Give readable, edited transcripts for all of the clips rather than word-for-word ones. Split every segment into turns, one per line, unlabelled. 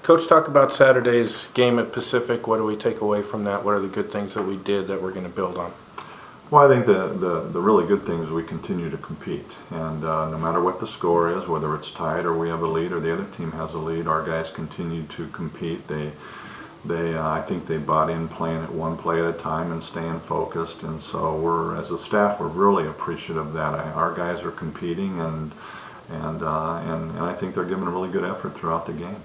Coach, talk about Saturday's game at Pacific. What do we take away from that? What are the good things that we did that we're going to build on?
Well, I think the really good thing is we continue to compete, and no matter what the score is, whether it's tied or we have a lead or the other team has a lead, our guys continue to compete. I think they bought in playing it one play at a time and staying focused, and so as a staff, we're really appreciative of that. Our guys are competing, and I think they're giving a really good effort throughout the game.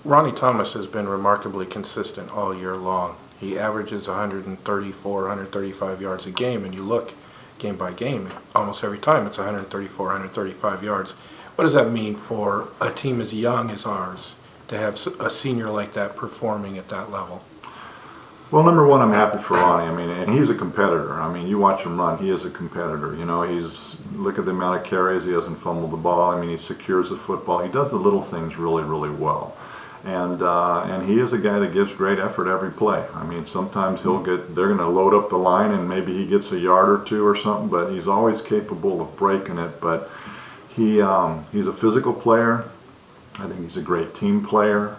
Ronnie Thomas has been remarkably consistent all year long. He averages 134, 135 yards a game, and you look game by game, almost every time it's 134, 135 yards. What does that mean for a team as young as ours to have a senior like that performing at that level?
Well, number one, I'm happy for Ronnie. I mean, and he's a competitor. I mean, you watch him run, he is a competitor. You know, look at the amount of carries, he hasn't fumbled the ball. I mean, he secures the football. He does the little things really, really well. And he is a guy that gives great effort every play. I mean, sometimes they're going to load up the line and maybe he gets a yard or two or something, but he's always capable of breaking it. But he's a physical player. I think he's a great team player.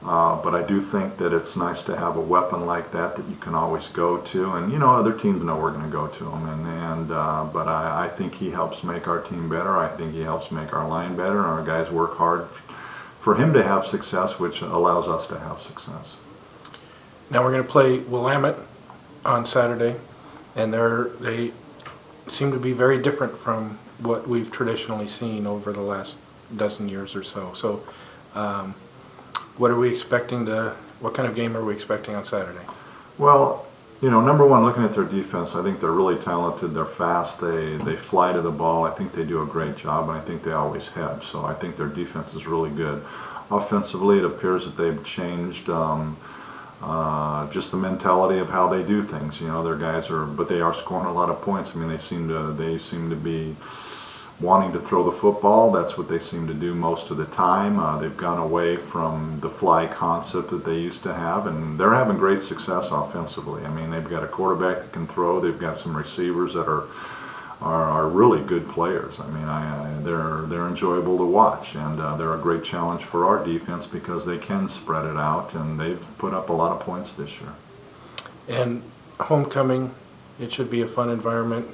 But I do think that it's nice to have a weapon like that you can always go to, and you know other teams know we're going to go to him, but I think he helps make our team better. I think he helps make our line better, and our guys work hard for him to have success, which allows us to have success.
Now we're going to play Willamette on Saturday, and they seem to be very different from what we've traditionally seen over the last dozen years or so. So. What are we expecting what kind of game are we expecting on Saturday?
Well, you know, number one, looking at their defense, I think they're really talented. They're fast. They fly to the ball. I think they do a great job, and I think they always have. So I think their defense is really good. Offensively, it appears that they've changed just the mentality of how they do things. You know, their guys but they are scoring a lot of points. I mean, they seem to be wanting to throw the football. That's what they seem to do most of the time. They've gone away from the fly concept that they used to have, and they're having great success offensively. I mean, they've got a quarterback that can throw. They've got some receivers that are really good players. I mean, they're enjoyable to watch, and they're a great challenge for our defense because they can spread it out, and they've put up a lot of points this year.
And homecoming, it should be a fun environment.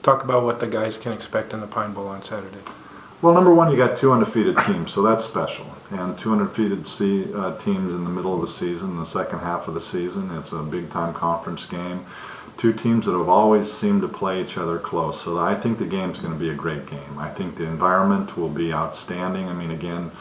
Talk about what the guys can expect in the Pine Bowl on Saturday.
Well, number one, you got two undefeated teams, so that's special. And two undefeated teams in the middle of the season, the second half of the season. It's a big-time conference game. Two teams that have always seemed to play each other close. So I think the game's going to be a great game. I think the environment will be outstanding. I mean, again,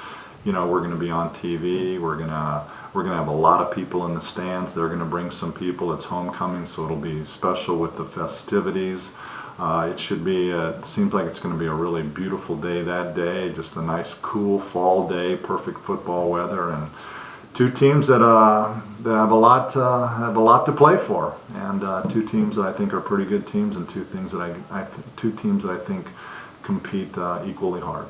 you know, we're going to be on TV. We're going to have a lot of people in the stands. They're going to bring some people. It's homecoming, so it'll be special with the festivities. It seems like it's going to be a really beautiful day that day, just a nice cool fall day, perfect football weather, and two teams that have a lot to play for, and two teams that I think are pretty good teams, and two teams that I think compete equally hard.